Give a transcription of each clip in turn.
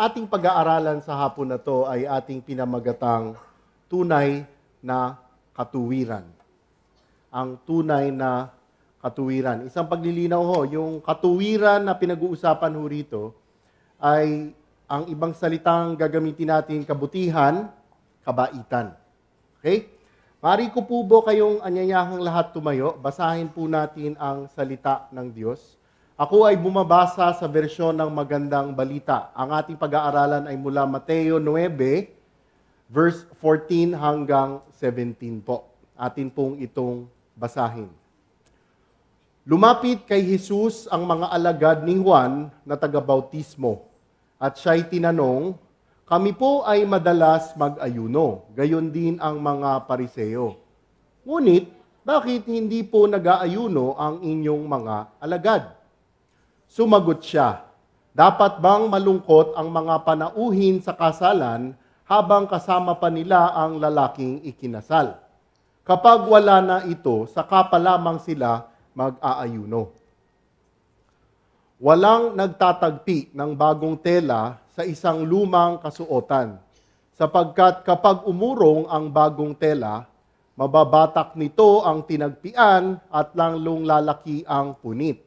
ating pag-aaralan sa hapon na to ay ating pinamagatang tunay na katuwiran. Ang tunay na katuwiran. Isang paglilinaw ho, yung katuwiran na pinag-uusapan ho rito ay ang ibang salitang gagamitin natin kabutihan, kabaitan. Okay? Mari ko po kayong anyayahang lahat tumayo, basahin po natin ang salita ng Diyos. Ako ay bumabasa sa bersyon ng Magandang Balita. Ang ating pag-aaralan ay mula Mateo 9, verse 14 hanggang 17 po. Atin pong itong basahin. Lumapit kay Jesus ang mga alagad ni Juan na taga-bautismo. At siya'y tinanong, kami po ay madalas mag-ayuno, gayon din ang mga pariseo. Ngunit, bakit hindi po nag-aayuno ang inyong mga alagad? Sumagot siya, dapat bang malungkot ang mga panauhin sa kasalan habang kasama pa nila ang lalaking ikinasal? Kapag wala na ito, saka pa lamang sila mag-aayuno. Walang nagtatagpi ng bagong tela sa isang lumang kasuotan, sapagkat kapag umurong ang bagong tela, mababatak nito ang tinagpian at lalong lalaki ang punit.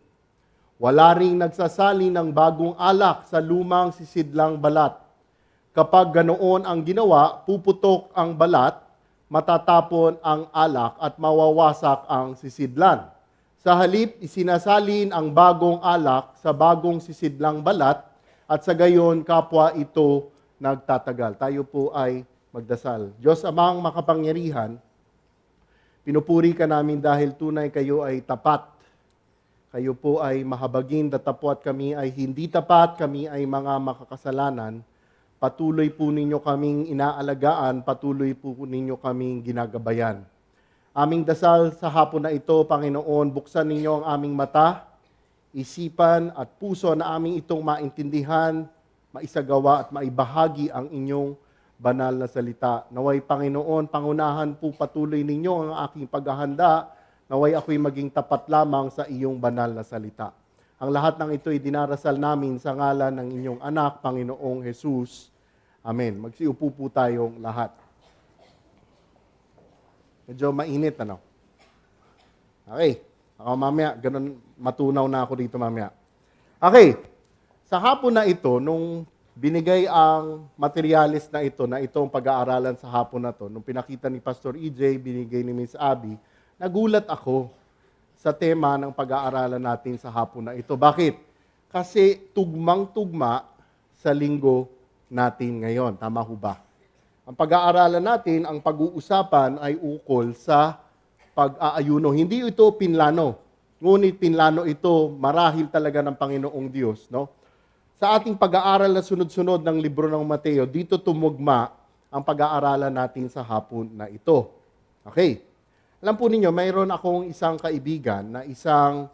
Wala ring nagsasali ng bagong alak sa lumang sisidlang balat. Kapag ganoon ang ginawa, puputok ang balat, matatapon ang alak at mawawasak ang sisidlan. Sa halip, isinasalin ang bagong alak sa bagong sisidlang balat at sa gayon kapwa ito nagtatagal. Tayo po ay magdasal. Diyos Amang makapangyarihan, pinupuri ka namin dahil tunay kayo ay tapat. Kayo po ay mahabagin, datapwat kami ay hindi tapat, kami ay mga makakasalanan. Patuloy po ninyo kaming inaalagaan, patuloy po ninyo kaming ginagabayan. Aming dasal sa hapon na ito, Panginoon, buksan ninyo ang aming mata, isipan at puso na aming itong maintindihan, maisagawa at maibahagi ang inyong banal na salita. Naway Panginoon, pangunahan po patuloy ninyo ang aking paghahanda. Naway ako'y maging tapat lamang sa iyong banal na salita. Ang lahat ng ito ay dinarasal namin sa ngalan ng inyong anak, Panginoong Jesus. Amen. Magsiupo po tayong lahat. Medyo mainit, ano? Okay. Ako mamaya, ganun, matunaw na ako dito mamaya. Okay. Sa hapon na ito, nung binigay ang materialis na itong pag-aaralan sa hapon na to, nung pinakita ni Pastor EJ, binigay ni Miss Abby, nagulat ako sa tema ng pag-aaralan natin sa hapon na ito. Bakit? Kasi tugmang-tugma sa linggo natin ngayon. Tama ho ba? Ang pag-aaralan natin, ang pag-uusapan ay ukol sa pag-aayuno. Hindi ito pinlano. Ngunit pinlano ito marahil talaga ng Panginoong Diyos. No? Sa ating pag-aaral na sunod-sunod ng libro ng Mateo, dito tumugma ang pag-aaralan natin sa hapon na ito. Okay. Alam po ninyo, mayroon akong isang kaibigan na isang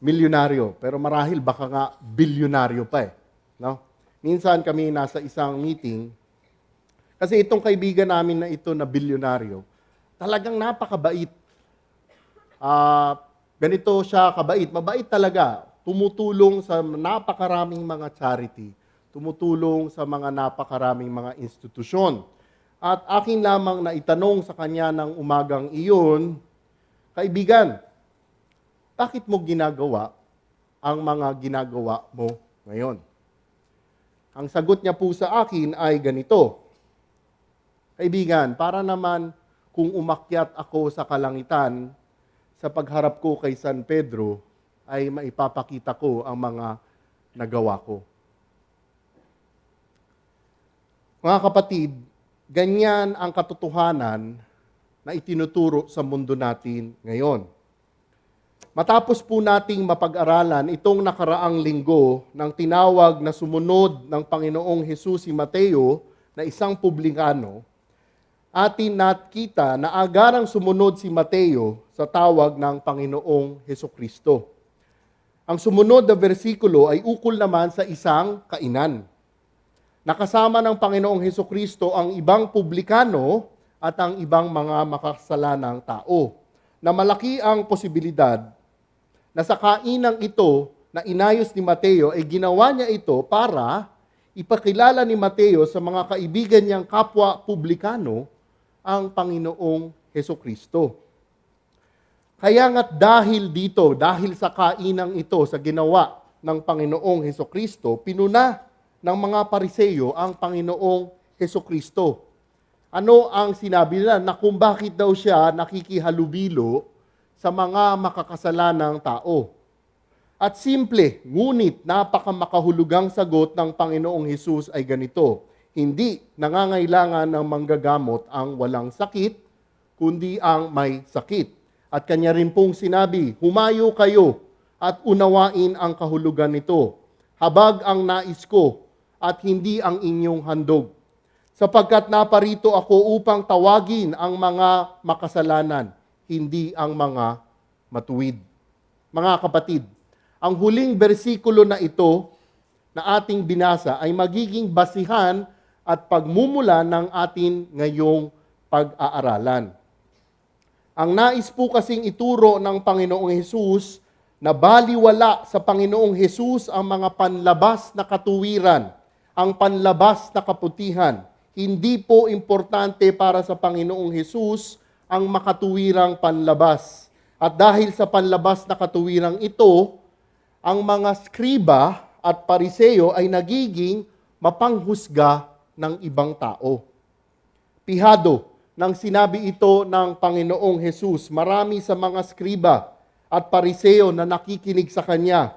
milyonaryo, pero marahil baka nga bilyonaryo pa eh. No? Minsan kami nasa isang meeting, kasi itong kaibigan namin na ito na bilyonaryo, talagang napakabait. Ganito siya kabait, mabait talaga. Tumutulong sa napakaraming mga charity, tumutulong sa mga napakaraming mga institusyon. At akin lamang na itanong sa kanya ng umagang iyon, kaibigan, bakit mo ginagawa ang mga ginagawa mo ngayon? Ang sagot niya po sa akin ay ganito, kaibigan, para naman kung umakyat ako sa kalangitan, sa pagharap ko kay San Pedro, ay maipapakita ko ang mga nagawa ko. Mga kapatid, ganyan ang katotohanan na itinuturo sa mundo natin ngayon. Matapos po nating mapag-aralan itong nakaraang linggo ng tinawag na sumunod ng Panginoong Hesus si Mateo na isang publikano, atin nakita na agarang sumunod si Mateo sa tawag ng Panginoong Hesukristo. Ang sumunod na bersikulo ay ukol naman sa isang kainan. Nakasama ng Panginoong Hesukristo ang ibang publikano at ang ibang mga makasalanang tao, na malaki ang posibilidad na sa kainang ito na inayos ni Mateo ay ginawa niya ito para ipakilala ni Mateo sa mga kaibigan niyang kapwa publikano ang Panginoong Hesukristo. Kaya nga't dahil dito, dahil sa kainang ito, sa ginawa ng Panginoong Hesukristo, pinuna ng mga Pariseo ang Panginoong Hesukristo. Ano ang sinabi nila? Na kung bakit daw siya nakikihalubilo sa mga makakasalanang tao. At simple, ngunit napakamakahulugang sagot ng Panginoong Hesus ay ganito: hindi nangangailangan ng manggagamot ang walang sakit, kundi ang may sakit. At kanya rin pong sinabi, humayo kayo at unawain ang kahulugan nito. Habag ang nais ko at hindi ang inyong handog. Sapagkat naparito ako upang tawagin ang mga makasalanan, hindi ang mga matuwid. Mga kapatid, ang huling bersikulo na ito na ating binasa ay magiging basihan at pagmumula ng atin ngayong pag-aaralan. Ang nais po kasing ituro ng Panginoong Hesus na baliwala sa Panginoong Hesus ang mga panlabas na katuwiran, ang panlabas na kaputihan. Hindi po importante para sa Panginoong Hesus ang makatuwirang panlabas. At dahil sa panlabas na katuwirang ito, ang mga skriba at pariseo ay nagiging mapanghusga ng ibang tao. Pihado, nang sinabi ito ng Panginoong Hesus, marami sa mga skriba at pariseo na nakikinig sa Kanya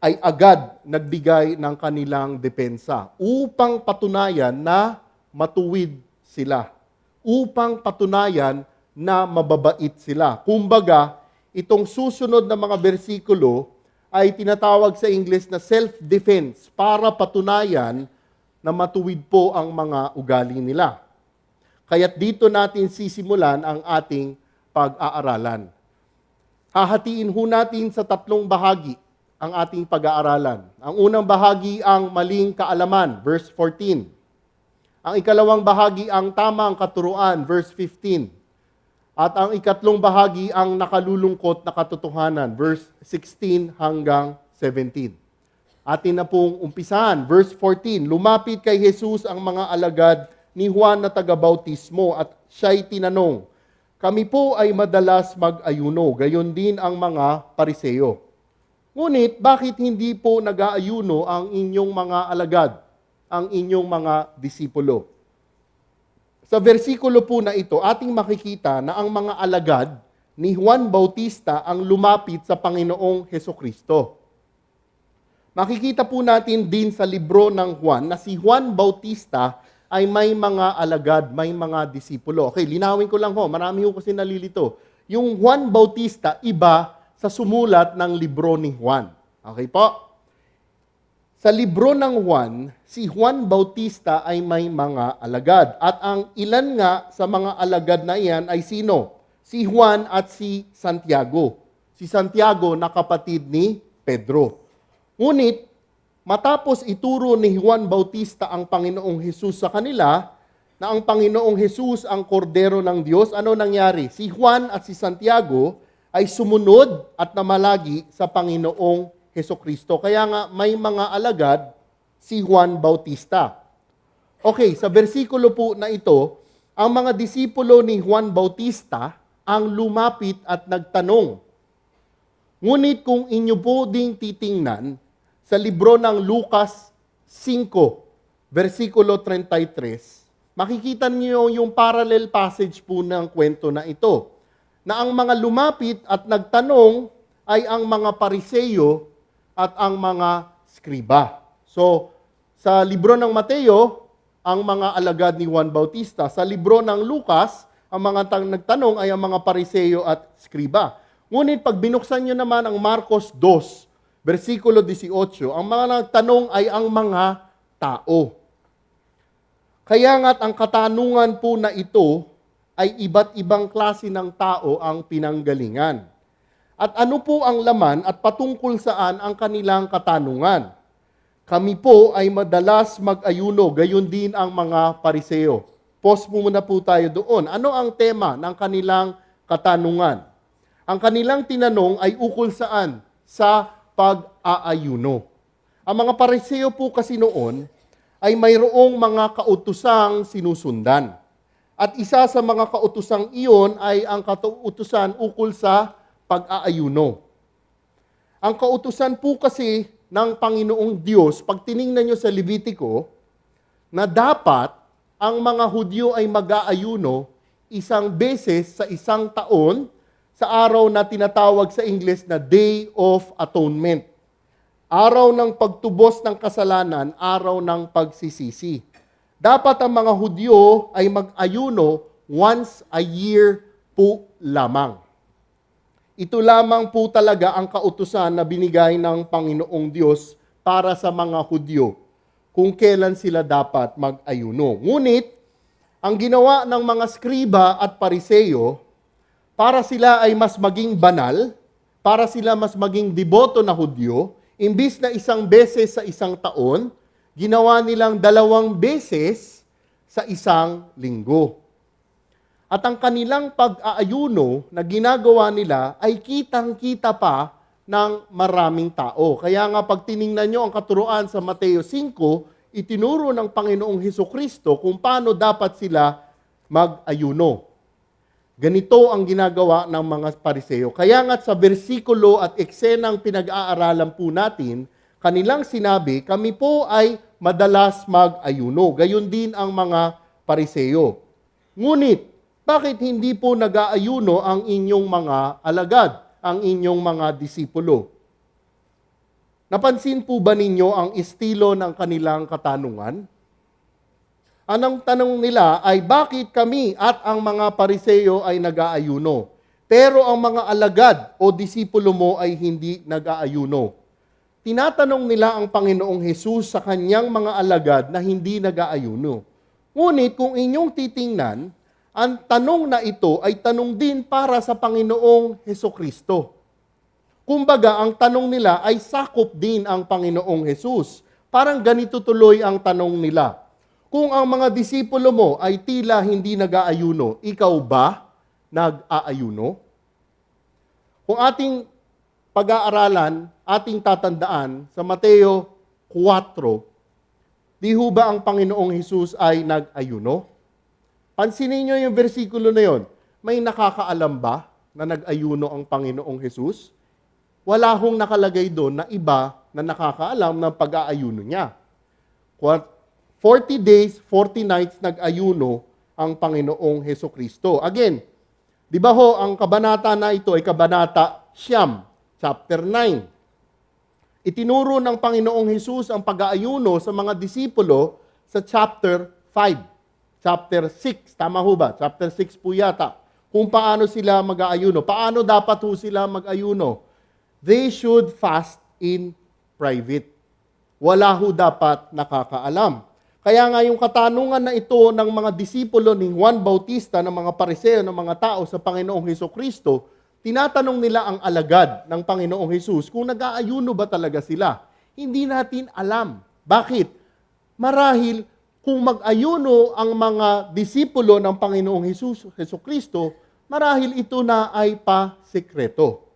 ay agad nagbigay ng kanilang depensa upang patunayan na matuwid sila, upang patunayan na mababait sila. Kumbaga, itong susunod na mga bersikulo ay tinatawag sa English na self-defense para patunayan na matuwid po ang mga ugali nila. Kaya't dito natin sisimulan ang ating pag-aaralan. Hahatiin ho natin sa tatlong bahagi ang ating pag-aaralan. Ang unang bahagi ang maling kaalaman, verse 14. Ang ikalawang bahagi ang tamang katuruan, verse 15. At ang ikatlong bahagi ang nakalulungkot na katotohanan, verse 16 hanggang 17. Atin na pong umpisahan, verse 14. Lumapit kay Jesus ang mga alagad ni Juan na taga-bautismo at siya'y tinanong, kami po ay madalas mag-ayuno, gayon din ang mga pariseo. Ngunit bakit hindi po nag-aayuno ang inyong mga alagad, ang inyong mga disipulo? Sa versikulo po na ito, ating makikita na ang mga alagad ni Juan Bautista ang lumapit sa Panginoong Hesukristo. Makikita po natin din sa libro ng Juan na si Juan Bautista ay may mga alagad, may mga disipulo. Okay, linawin ko lang ho, marami ho kasi nalilito. Yung Juan Bautista, iba sa sumulat ng libro ni Juan. Okay po? Sa libro ng Juan, si Juan Bautista ay may mga alagad. At ang ilan nga sa mga alagad na iyan ay sino? Si Juan at si Santiago. Si Santiago na kapatid ni Pedro. Ngunit, matapos ituro ni Juan Bautista ang Panginoong Hesus sa kanila, na ang Panginoong Hesus ang kordero ng Diyos, ano nangyari? Si Juan at si Santiago ay sumunod at namalagi sa Panginoong Hesukristo. Kaya nga may mga alagad si Juan Bautista. Okay, sa versikulo po na ito, ang mga disipulo ni Juan Bautista ang lumapit at nagtanong. Ngunit kung inyo po ding titingnan, sa libro ng Lucas 5, versikulo 33, makikita niyo yung parallel passage po ng kwento na ito, na ang mga lumapit at nagtanong ay ang mga pariseo at ang mga skriba. So, sa libro ng Mateo, ang mga alagad ni Juan Bautista. Sa libro ng Lucas, ang mga nagtanong ay ang mga pariseo at skriba. Ngunit pag binuksan nyo naman ang Marcos 2, versikulo 18, ang mga nagtanong ay ang mga tao. Kaya nga't ang katanungan po na ito ay iba't ibang klase ng tao ang pinanggalingan. At ano po ang laman at patungkol saan ang kanilang katanungan? Kami po ay madalas mag-ayuno, gayon din ang mga pariseo. Pause muna po tayo doon. Ano ang tema ng kanilang katanungan? Ang kanilang tinanong ay ukol saan? Sa pag-aayuno. Ang mga pariseo po kasi noon ay mayroong mga kautusang sinusundan. At isa sa mga kautusang iyon ay ang kautusan ukol sa pag-aayuno. Ang kautusan po kasi ng Panginoong Diyos, pag tiningnan nyo sa Levitico, na dapat ang mga Hudyo ay mag-aayuno isang beses sa isang taon sa araw na tinatawag sa Ingles na Day of Atonement. Araw ng pagtubos ng kasalanan, araw ng pagsisisi. Dapat ang mga Hudyo ay mag-ayuno once a year po lamang. Ito lamang po talaga ang kautusan na binigay ng Panginoong Diyos para sa mga Hudyo kung kailan sila dapat mag-ayuno. Ngunit, ang ginawa ng mga skriba at pariseyo, para sila ay mas maging banal, para sila mas maging deboto na Hudyo, imbis na isang beses sa isang taon, ginawa nilang 2 beses sa isang linggo. At ang kanilang pag-aayuno na ginagawa nila ay kitang-kita pa ng maraming tao. Kaya nga pag tiningnan nyo ang katuruan sa Mateo 5, itinuro ng Panginoong Hesukristo kung paano dapat sila mag-ayuno. Ganito ang ginagawa ng mga pariseyo. Kaya nga sa bersikulo at eksenang pinag-aaralan po natin, kanilang sinabi, kami po ay madalas mag-ayuno. Gayon din ang mga pariseyo. Ngunit, bakit hindi po nag-aayuno ang inyong mga alagad, ang inyong mga disipulo? Napansin po ba ninyo ang estilo ng kanilang katanungan? Anong tanong nila ay bakit kami at ang mga pariseyo ay nag-aayuno, pero ang mga alagad o disipulo mo ay hindi nag-aayuno? Tinatanong nila ang Panginoong Hesus sa kanyang mga alagad na hindi nag-aayuno. Ngunit kung inyong titingnan, ang tanong na ito ay tanong din para sa Panginoong Hesukristo. Kumbaga, ang tanong nila ay sakop din ang Panginoong Hesus. Parang ganito tuloy ang tanong nila. Kung ang mga disipulo mo ay tila hindi nag-aayuno, ikaw ba nag-aayuno? Kung ating pag-aaralan, ating tatandaan sa Mateo 4, di ho ba ang Panginoong Hesus ay nag-ayuno? Pansinin nyo yung versikulo na yon. May nakakaalam ba na nag-ayuno ang Panginoong Hesus? Wala hong nakalagay doon na iba na nakakaalam ng pag-aayuno niya. 40 days, 40 nights nag-ayuno ang Panginoong Hesukristo. Again, di ba ho, ang kabanata na ito ay kabanata Siyam, chapter 9. Itinuro ng Panginoong Hesus ang pag-aayuno sa mga disipulo sa chapter 5. Chapter 6, tama ho ba? Chapter 6 po yata. Kung paano sila mag-aayuno. Paano dapat ho sila mag-ayuno? They should fast in private. Wala ho dapat nakakaalam. Kaya nga yung katanungan na ito ng mga disipulo ni Juan Bautista, ng mga pariseo, ng mga tao sa Panginoong Hesukristo, tinatanong nila ang alagad ng Panginoong Hesus kung nag-aayuno ba talaga sila. Hindi natin alam. Bakit? Marahil kung mag-ayuno ang mga disipulo ng Panginoong Hesukristo, marahil ito na ay pa-sekreto.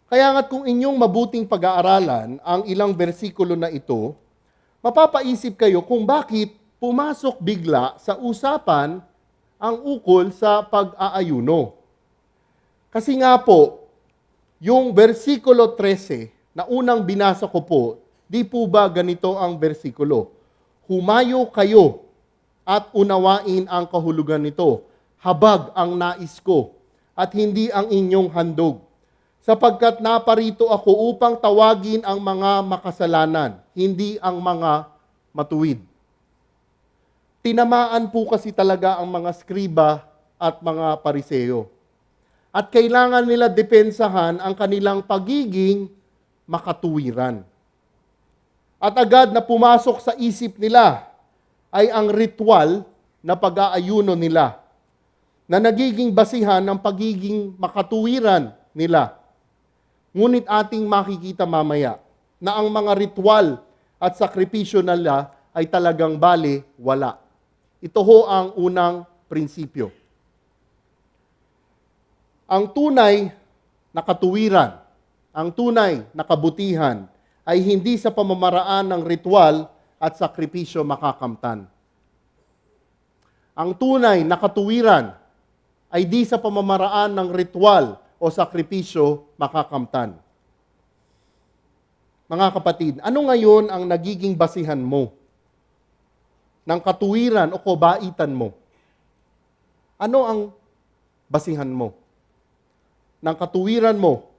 Kaya nga't kung inyong mabuting pag-aaralan ang ilang bersikulo na ito, mapapaisip kayo kung bakit pumasok bigla sa usapan ang ukol sa pag-aayuno. Kasi nga po, yung versikulo 13 na unang binasa ko po, di po ba ganito ang versikulo? Humayo kayo at unawain ang kahulugan nito. Habag ang nais ko at hindi ang inyong handog. Sapagkat naparito ako upang tawagin ang mga makasalanan, hindi ang mga matuwid. Tinamaan po kasi talaga ang mga skriba at mga pariseyo. At kailangan nila depensahan ang kanilang pagiging makatuwiran. At agad na pumasok sa isip nila ay ang ritual na pag-aayuno nila na nagiging basihan ng pagiging makatuwiran nila. Ngunit ating makikita mamaya na ang mga ritual at sakripisyo nila ay talagang bali wala. Ito ho ang unang prinsipyo. Ang tunay na katuwiran, ang tunay na kabutihan ay hindi sa pamamaraan ng ritual at sakripisyo makakamtan. Ang tunay na katuwiran ay di sa pamamaraan ng ritual o sakripisyo makakamtan. Mga kapatid, ano ngayon ang nagiging basihan mo ng katuwiran o kabaitan mo? Ano ang basihan mo ng katuwiran mo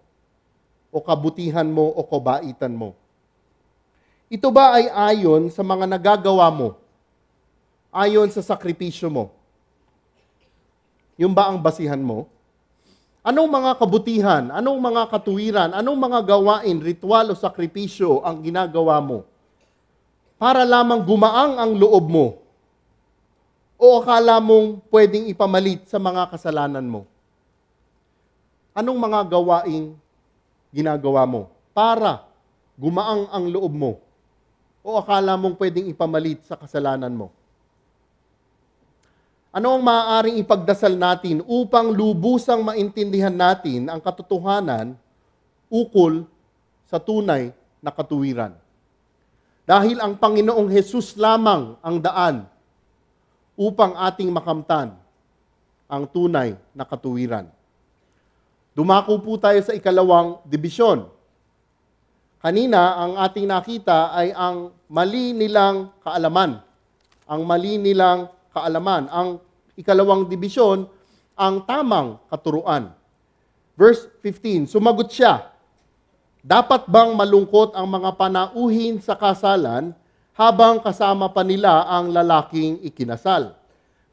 o kabutihan mo o kabaitan mo? Ito ba ay ayon sa mga nagagawa mo? Ayon sa sakripisyo mo? Yung ba ang basihan mo? Anong mga kabutihan, anong mga katuwiran, anong mga gawain, ritual o sakripisyo ang ginagawa mo para lamang gumaang ang loob mo? O akala mong pwedeng ipamalit sa mga kasalanan mo? Anong mga gawaing ginagawa mo para gumaang ang loob mo? O akala mong pwedeng ipamalit sa kasalanan mo? Ano ang maaaring ipagdasal natin upang lubusang maintindihan natin ang katotohanan ukol sa tunay na katuwiran? Dahil ang Panginoong Hesus lamang ang daan upang ating makamtan ang tunay na katuwiran. Dumako po tayo sa ikalawang dibisyon. Kanina, ang ating nakita ay ang mali nilang kaalaman. Ang mali nilang kaalaman. Ang ikalawang dibisyon, ang tamang katuruan. Verse 15, sumagot siya, dapat bang malungkot ang mga panauhin sa kasalan habang kasama pa nila ang lalaking ikinasal?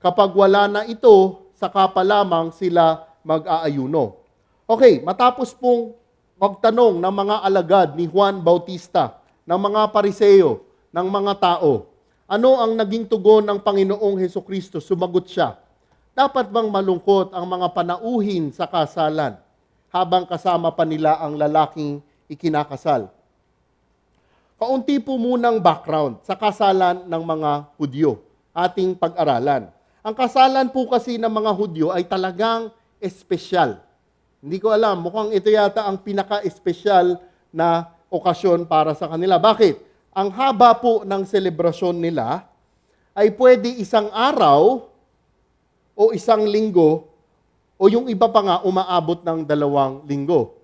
Kapag wala na ito, saka pa lamang sila mag-aayuno. Okay, matapos pong magtanong ng mga alagad ni Juan Bautista, ng mga pariseo, ng mga tao, ano ang naging tugon ng Panginoong Hesukristo? Sumagot siya, dapat bang malungkot ang mga panauhin sa kasalan habang kasama pa nila ang lalaking ikinakasal? Kaunti po munang background sa kasalan ng mga Hudyo, ating pag-aralan. Ang kasalan po kasi ng mga Hudyo ay talagang espesyal. Hindi ko alam, mukhang ito yata ang pinaka-espesyal na okasyon para sa kanila. Bakit? Ang haba po ng selebrasyon nila ay pwede isang araw o isang linggo o yung iba pa nga umaabot ng 2 linggo.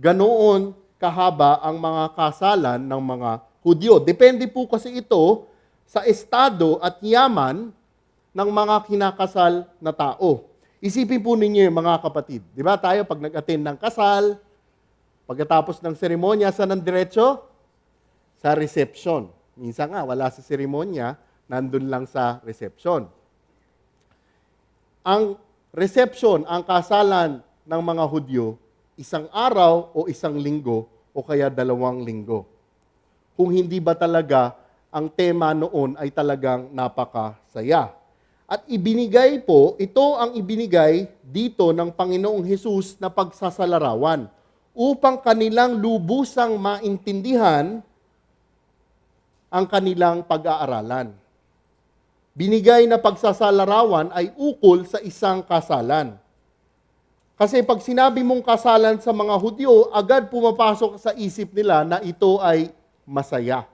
Ganoon kahaba ang mga kasalan ng mga Hudyo. Depende po kasi ito sa estado at yaman ng mga kinakasal na tao. Isipin po ninyo mga kapatid. Di ba tayo pag nag-attend ng kasal, pagkatapos ng seremonya, saan ang diretso? Sa reception. Minsan nga, wala sa seremonya, nandun lang sa reception. Ang reception, ang kasalan ng mga Hudyo, isang araw o isang linggo o kaya 2 linggo. Kung hindi ba talaga ang tema noon ay talagang napakasaya. At ibinigay po, ito ang ibinigay dito ng Panginoong Hesus na pagsasalarawan upang kanilang lubusang maintindihan ang kanilang pag-aaralan. Binigay na pagsasalarawan ay ukol sa isang kasalan. Kasi pag sinabi mong kasalan sa mga Hudyo, agad pumapasok sa isip nila na ito ay masaya.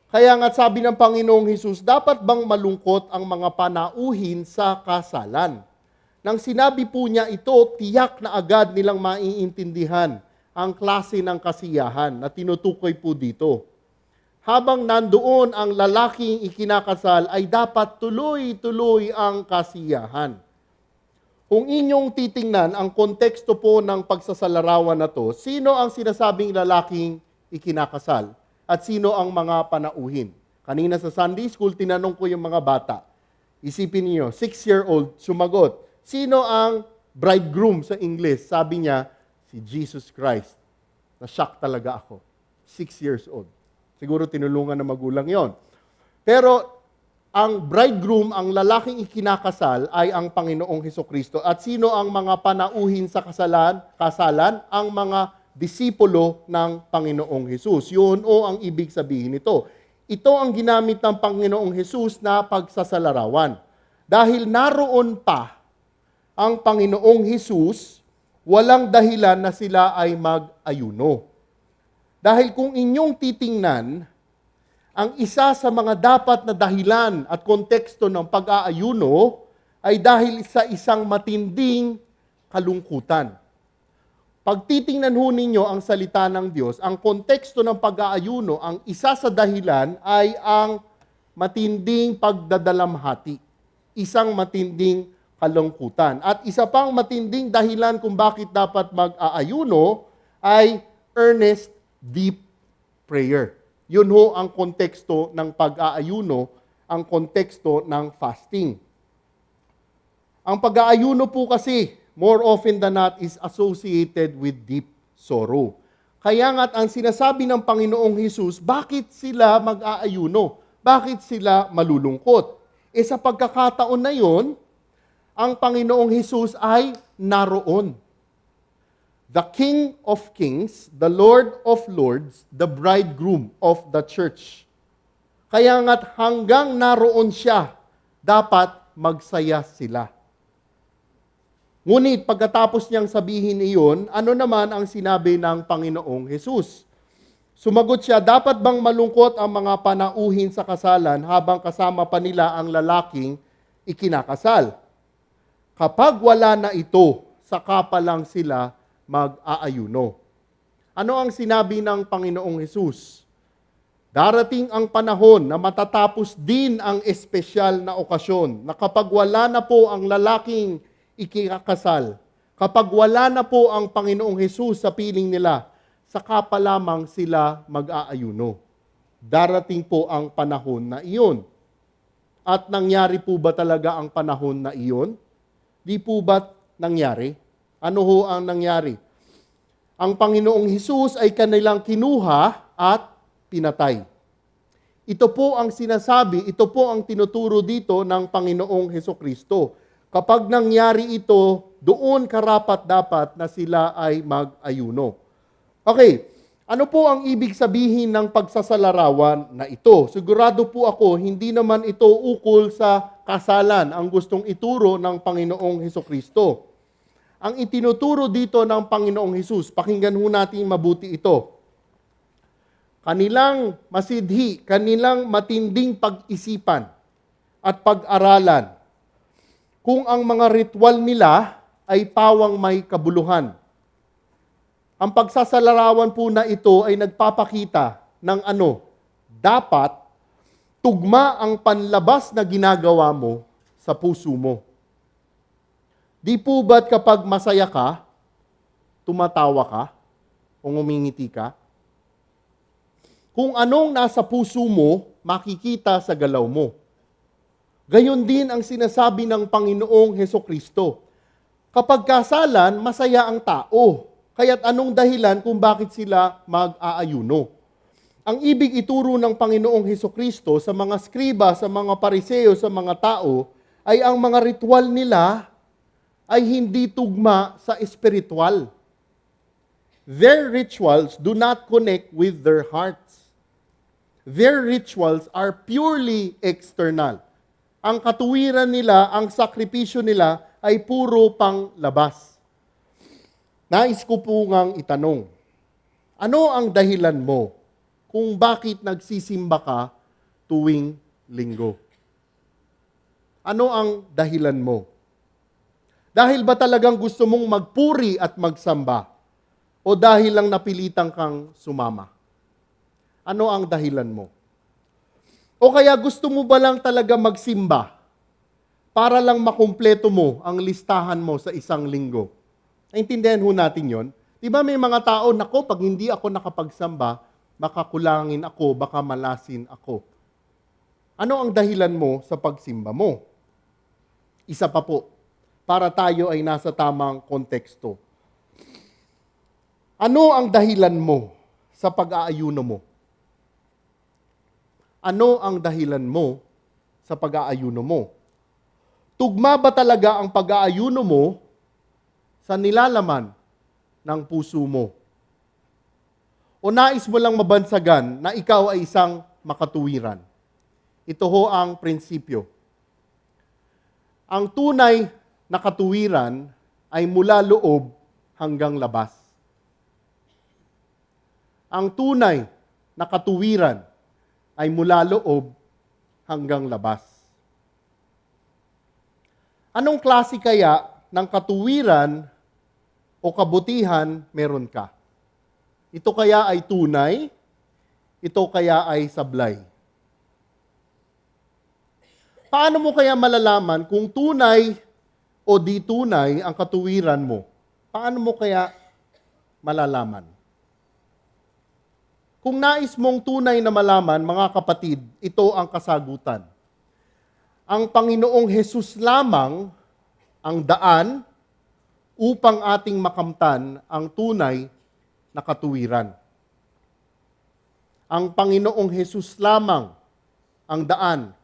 Kaya nga sabi ng Panginoong Hesus, dapat bang malungkot ang mga panauhin sa kasalan? Nang sinabi po niya ito, tiyak na agad nilang maiintindihan ang klase ng kasiyahan na tinutukoy po dito. Habang nandoon ang lalaking ikinakasal, ay dapat tuloy-tuloy ang kasiyahan. Kung inyong titingnan ang konteksto po ng pagsasalarawan na to, sino ang sinasabing lalaking ikinakasal? At sino ang mga panauhin? Kanina sa Sunday School, tinanong ko yung mga bata. Isipin niyo, 6-year-old sumagot. Sino ang bridegroom sa English? Sabi niya, si Jesus Christ. Na-shock talaga ako. 6 years old. Siguro tinulungan ng magulang yon. Pero ang bridegroom, ang lalaking ikinakasal ay ang Panginoong Hesukristo. At sino ang mga panauhin sa kasalan? Ang mga disipulo ng Panginoong Hesus. Yun o ang ibig sabihin nito. Ito ang ginamit ng Panginoong Hesus na pagsasalarawan. Dahil naroon pa ang Panginoong Hesus, walang dahilan na sila ay mag-ayuno. Dahil kung inyong titingnan, ang isa sa mga dapat na dahilan at konteksto ng pag-aayuno ay dahil sa isang matinding kalungkutan. Pag titingnan ho ninyo ang salita ng Diyos, ang konteksto ng pag-aayuno, ang isa sa dahilan ay ang matinding pagdadalamhati. Isang matinding kalungkutan. At isa pang matinding dahilan kung bakit dapat mag-aayuno ay earnest, deep prayer. Yun ho ang konteksto ng pag-aayuno, ang konteksto ng fasting. Ang pag-aayuno po kasi, more often than not, is associated with deep sorrow. Kaya nga't ang sinasabi ng Panginoong Hesus, bakit sila mag-aayuno? Bakit sila malulungkot? Sa pagkakataon na yon, ang Panginoong Hesus ay naroon. The King of Kings, the Lord of Lords, the bridegroom of the church. Kaya nga't hanggang naroon siya, dapat magsaya sila. Ngunit pagkatapos niyang sabihin iyon, ano naman ang sinabi ng Panginoong Hesus? Sumagot siya, dapat bang malungkot ang mga panauhin sa kasalan habang kasama pa nila ang lalaking ikinakasal? Kapag wala na ito, saka pa lang sila mag-aayuno. Ano ang sinabi ng Panginoong Hesus? Darating ang panahon na matatapos din ang espesyal na okasyon na kapag wala na po ang lalaking ikikasal, kapag wala na po ang Panginoong Hesus sa piling nila, saka pa lamang sila mag-aayuno. Darating po ang panahon na iyon. At nangyari po ba talaga ang panahon na iyon? Di po ba nangyari? Ano ho ang nangyari? Ang Panginoong Hesus ay kanilang kinuha at pinatay. Ito po ang sinasabi, ito po ang tinuturo dito ng Panginoong Hesukristo. Kapag nangyari ito, doon karapat-dapat na sila ay mag-ayuno. Okay, ano po ang ibig sabihin ng pagsasalarawan na ito? Sigurado po ako, hindi naman ito ukol sa kasalan ang gustong ituro ng Panginoong Hesukristo. Ang itinuturo dito ng Panginoong Hesus, pakinggan ho natin mabuti ito. Kanilang masidhi, kanilang matinding pag-isipan at pag-aralan kung ang mga ritual nila ay pawang may kabuluhan. Ang pagsasalarawan po na ito ay nagpapakita ng ano? Dapat tugma ang panlabas na ginagawa mo sa puso mo. Di po ba't kapag masaya ka, tumatawa ka, o ngumingiti ka? Kung anong nasa puso mo, makikita sa galaw mo. Gayon din ang sinasabi ng Panginoong Hesukristo. Kapag kasalan, masaya ang tao. Kaya't anong dahilan kung bakit sila mag-aayuno? Ang ibig ituro ng Panginoong Hesukristo sa mga skriba, sa mga pariseo, sa mga tao, ay ang mga ritual nila ay hindi tugma sa espiritual. Their rituals do not connect with their hearts. Their rituals are purely external. Ang katuwiran nila, ang sakripisyo nila ay puro panglabas. Nais ko po ngang itanong, ano ang dahilan mo kung bakit nagsisimba ka tuwing linggo? Ano ang dahilan mo? Dahil ba talagang gusto mong magpuri at magsamba? O dahil lang napilitan kang sumama? Ano ang dahilan mo? O kaya gusto mo ba lang talaga magsimba para lang makumpleto mo ang listahan mo sa isang linggo? Naintindihan ho natin yon. Di ba may mga tao, nako, pag hindi ako nakapagsamba, baka kulangin ako, baka malasin ako. Ano ang dahilan mo sa pagsimba mo? Isa pa po, para tayo ay nasa tamang konteksto. Ano ang dahilan mo sa pag-aayuno mo? Ano ang dahilan mo sa pag-aayuno mo? Tugma ba talaga ang pag-aayuno mo sa nilalaman ng puso mo? O nais mo lang mabansagan na ikaw ay isang makatuwiran? Ito ho ang prinsipyo. Ang tunay na katuwiran ay mula loob hanggang labas. Ang tunay na katuwiran ay mula loob hanggang labas. Anong klase kaya ng katuwiran o kabutihan meron ka? Ito kaya ay tunay? Ito kaya ay sablay? Paano mo kaya malalaman kung tunay o di tunay ang katuwiran mo? Paano mo kaya malalaman? Kung nais mong tunay na malaman, mga kapatid, ito ang kasagutan. Ang Panginoong Hesus lamang ang daan upang ating makamtan ang tunay na katuwiran. Ang Panginoong Hesus lamang ang daan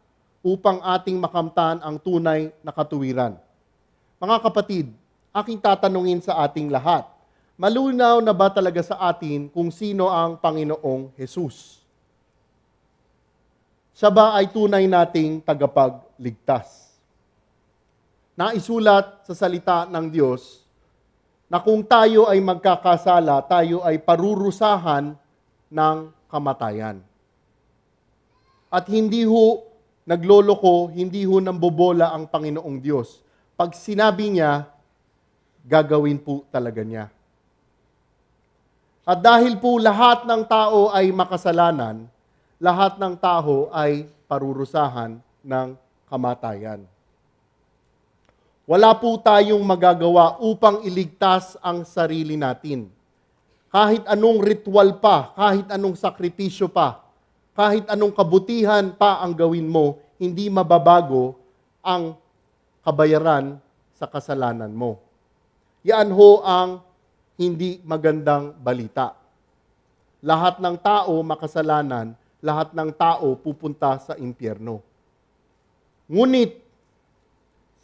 upang ating makamtan ang tunay na katuwiran. Mga kapatid, aking tatanungin sa ating lahat, malinaw na ba talaga sa atin kung sino ang Panginoong Hesus? Siya ba ay tunay nating tagapagligtas? Naisulat sa salita ng Diyos na kung tayo ay magkakasala, tayo ay parurusahan ng kamatayan. At hindi ho nagloloko, hindi ho nambobola ang Panginoong Diyos. Pag sinabi niya, gagawin po talaga niya. At dahil po lahat ng tao ay makasalanan, lahat ng tao ay parurusahan ng kamatayan. Wala po tayong magagawa upang iligtas ang sarili natin. Kahit anong ritual pa, kahit anong sakripisyo pa, kahit anong kabutihan pa ang gawin mo, hindi mababago ang kabayaran sa kasalanan mo. Yan ho ang hindi magandang balita. Lahat ng tao makasalanan, lahat ng tao pupunta sa impyerno. Ngunit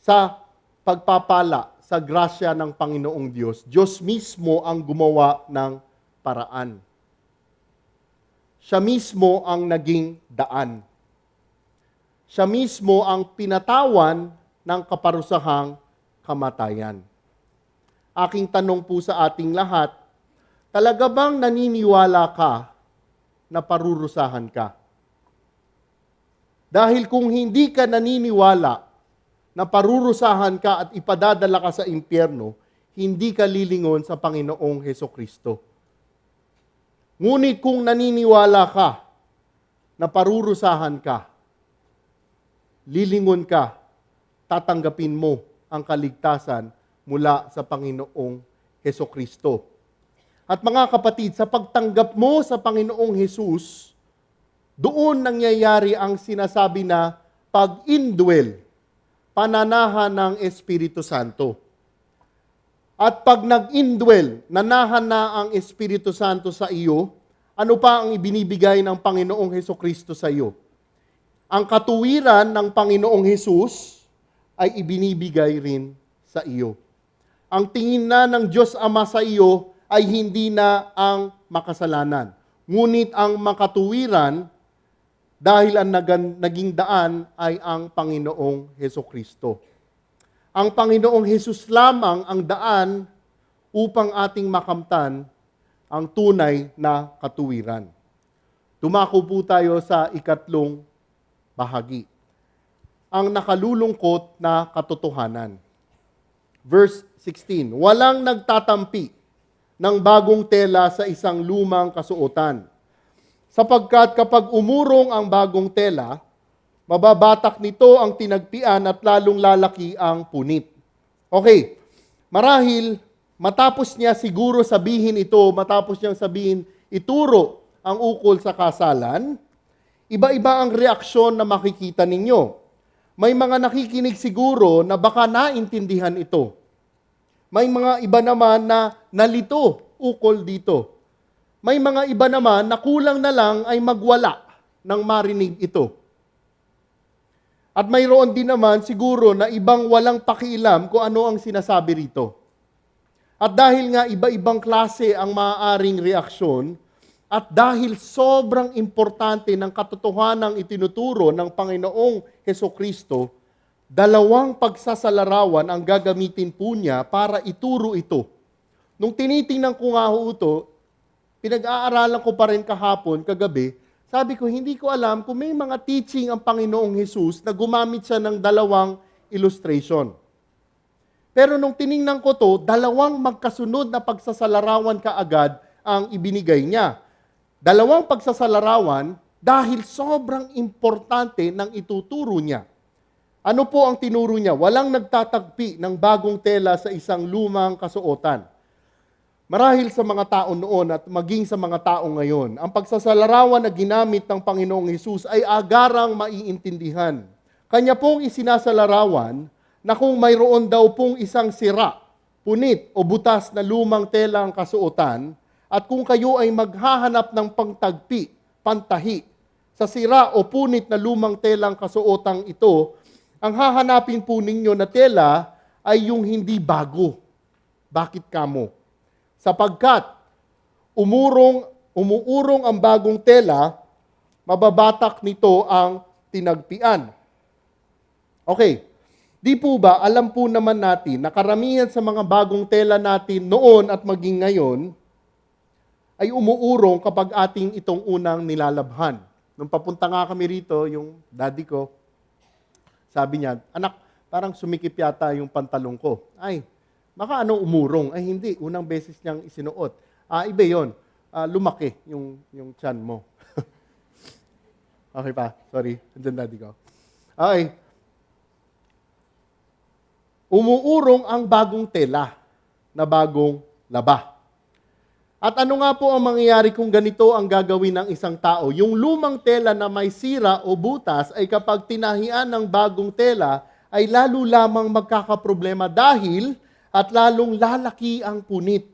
sa pagpapala, sa grasya ng Panginoong Diyos, Diyos mismo ang gumawa ng paraan. Siya mismo ang naging daan. Siya mismo ang pinatawan ng kaparusahang kamatayan. Aking tanong po sa ating lahat, talaga bang naniniwala ka na parurusahan ka? Dahil kung hindi ka naniniwala na parurusahan ka at ipadadala ka sa impyerno, hindi ka lilingon sa Panginoong Hesukristo. Ngunit kung naniniwala ka na parurusahan ka, lilingon ka, tatanggapin mo ang kaligtasan mula sa Panginoong Hesukristo. At mga kapatid, sa pagtanggap mo sa Panginoong Hesus, doon nangyayari ang sinasabi na pag-indwell, pananahan ng Espiritu Santo. At pag nag-indwell, nanahan na ang Espiritu Santo sa iyo, ano pa ang ibinibigay ng Panginoong Hesukristo sa iyo? Ang katuwiran ng Panginoong Hesus ay ibinibigay rin sa iyo. Ang tingin na ng Diyos Ama sa iyo ay hindi na ang makasalanan. Ngunit ang makatuwiran, dahil ang naging daan ay ang Panginoong Hesukristo. Ang Panginoong Hesus lamang ang daan upang ating makamtan ang tunay na katuwiran. Dumako po tayo sa ikatlong bahagi. Ang nakalulungkot na katotohanan. Verse 16, walang nagtatampi ng bagong tela sa isang lumang kasuotan. Sapagkat kapag umurong ang bagong tela, mababatak nito ang tinagpian at lalong lalaki ang punit. Okay, marahil matapos niya siguro sabihin ito, matapos niyang sabihin, ituro ang ukol sa kasalan, iba-iba ang reaksyon na makikita ninyo. May mga nakikinig siguro na baka naintindihan ito. May mga iba naman na nalito ukol dito. May mga iba naman na kulang na lang ay magwala nang marinig ito. At mayroon din naman siguro na ibang walang pakialam kung ano ang sinasabi rito. At dahil nga iba-ibang klase ang maaaring reaksyon, at dahil sobrang importante ng katotohanang itinuturo ng Panginoong Hesukristo, dalawang pagsasalarawan ang gagamitin po niya para ituro ito. Nung tinitingnan ko nga ho ito, pinag-aaralan ko pa rin kahapon, kagabi, Sabi ko, hindi ko alam kung may mga teaching ang Panginoong Hesus na gumamit siya ng dalawang illustration. Pero nung tiningnan ko to, dalawang magkasunod na pagsasalarawan kaagad ang ibinigay niya. Dalawang pagsasalarawan dahil sobrang importante ng ituturo niya. Ano po ang tinuro niya? Walang nagtatagpi ng bagong tela sa isang lumang kasuotan. Marahil sa mga tao noon at maging sa mga tao ngayon, ang pagsasalarawan na ginamit ng Panginoong Hesus ay agarang maiintindihan. Kanya pong isinasalarawan na kung mayroon daw pong isang sira, punit o butas na lumang tela ang kasuotan, at kung kayo ay maghahanap ng pangtagpi, pantahi, sa sira o punit na lumang telang kasuotang ito, ang hahanapin po ninyo na tela ay yung hindi bago. Bakit kamo? Sapagkat umuurong ang bagong tela, mababatak nito ang tinagpian. Okay, di po ba alam po naman natin na karamihan sa mga bagong tela natin noon at maging ngayon ay umuurong kapag ating itong unang nilalabhan. Nung papunta nga kami rito, yung daddy ko, sabi niya, anak, parang sumikip yata yung pantalong ko. Ay, baka umurong? Ay hindi, unang beses niyang isinuot. Iba yun, lumaki yung tiyan mo. Okay pa, sorry, andyan daddy ko. Okay. Umuurong ang bagong tela na bagong laba. At ano nga po ang mangyayari kung ganito ang gagawin ng isang tao? Yung lumang tela na may sira o butas ay kapag tinahian ng bagong tela, ay lalo lamang magkakaproblema dahil at lalong lalaki ang punit.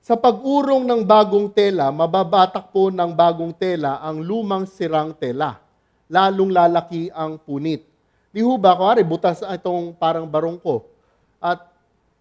Sa pag-urong ng bagong tela, mababatak po ng bagong tela ang lumang sirang tela. Lalong lalaki ang punit. Di ho ba, kuwari, butas itong parang barongko. At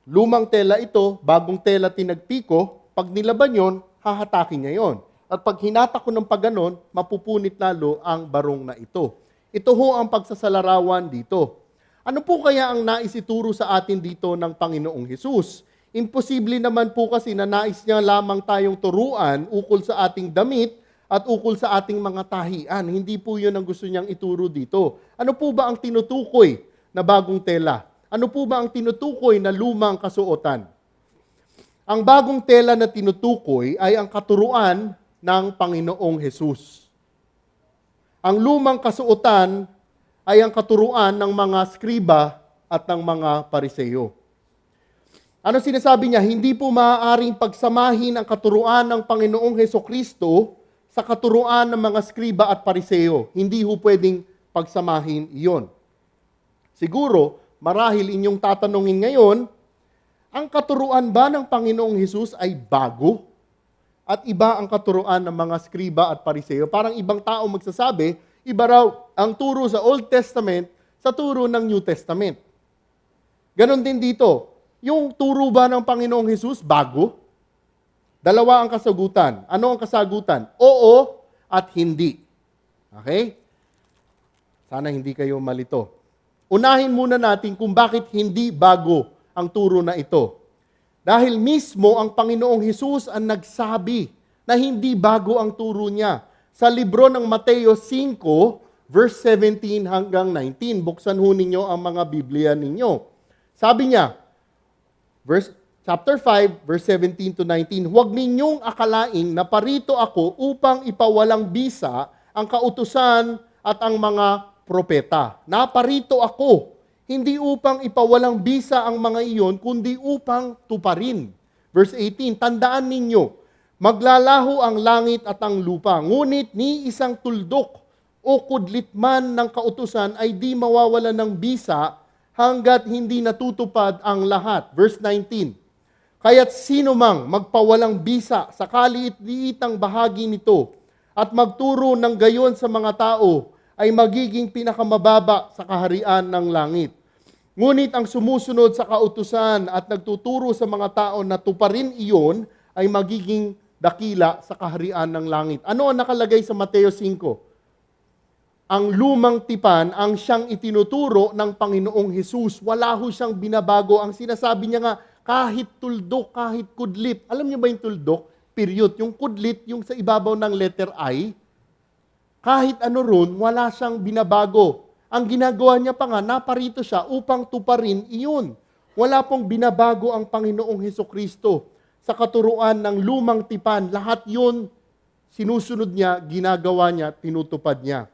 lumang tela ito, bagong tela tinagpiko, pag nilaban yon, hahatakin niya yon. At pag hinatak ko ng pagganon, mapupunit lalo ang barong na ito. Ito ho ang pagsasalarawan dito. Ano po kaya ang nais ituro sa atin dito ng Panginoong Hesus? Imposible naman po kasi na nais niya lamang tayong turuan ukol sa ating damit at ukol sa ating mga tahian. Hindi po yun ang gusto niyang ituro dito. Ano po ba ang tinutukoy na bagong tela? Ano po ba ang tinutukoy na lumang kasuotan? Ang bagong tela na tinutukoy ay ang katuruan ng Panginoong Hesus. Ang lumang kasuotan ay ang katuruan ng mga skriba at ng mga pariseo. Ano sinasabi niya? Hindi po maaaring pagsamahin ang katuruan ng Panginoong Hesukristo sa katuruan ng mga skriba at pariseo. Hindi ho pwedeng pagsamahin iyon. Siguro, marahil inyong tatanungin ngayon, ang katuruan ba ng Panginoong Hesus ay bago? At iba ang katuruan ng mga skriba at pariseo? Parang ibang tao magsasabi, iba raw ang turo sa Old Testament sa turo ng New Testament. Ganon din dito. Yung turo ba ng Panginoong Hesus bago? Dalawa ang kasagutan. Ano ang kasagutan? Oo at hindi. Okay? Sana hindi kayo malito. Unahin muna natin kung bakit hindi bago ang turo na ito. Dahil mismo ang Panginoong Hesus ang nagsabi na hindi bago ang turo niya. Sa libro ng Mateo 5, verse 17 hanggang 19, buksan ho ninyo ang mga Biblia ninyo. Sabi niya, chapter 5, verse 17 to 19, huwag ninyong akalaing na parito ako upang ipawalang bisa ang kautusan at ang mga propeta. Naparito ako, hindi upang ipawalang bisa ang mga iyon, kundi upang tuparin. Verse 18, tandaan ninyo, maglalaho ang langit at ang lupa, ngunit ni isang tuldok o kudlit man ng kautusan ay di mawawala ng bisa hanggat hindi natutupad ang lahat. Verse 19, kaya't sino mang magpawalang bisa sa kaliit-liitang bahagi nito at magturo ng gayon sa mga tao ay magiging pinakamababa sa kaharian ng langit. Ngunit ang sumusunod sa kautusan at nagtuturo sa mga tao na tuparin iyon ay magiging dakila sa kaharian ng langit. Ano ang nakalagay sa Mateo 5? Ang lumang tipan ang siyang itinuturo ng Panginoong Hesus. Wala ho siyang binabago. Ang sinasabi niya nga, kahit tuldok, kahit kudlit. Alam niyo ba yung tuldok? Period. Yung kudlit, yung sa ibabaw ng letter I, Kahit ano ron, wala siyang binabago. Ang ginagawa niya pa nga, naparito siya upang tuparin iyon. Wala pong binabago ang Panginoong Hesukristo sa katuruan ng lumang tipan. Lahat yun, sinusunod niya, ginagawa niya, tinutupad niya.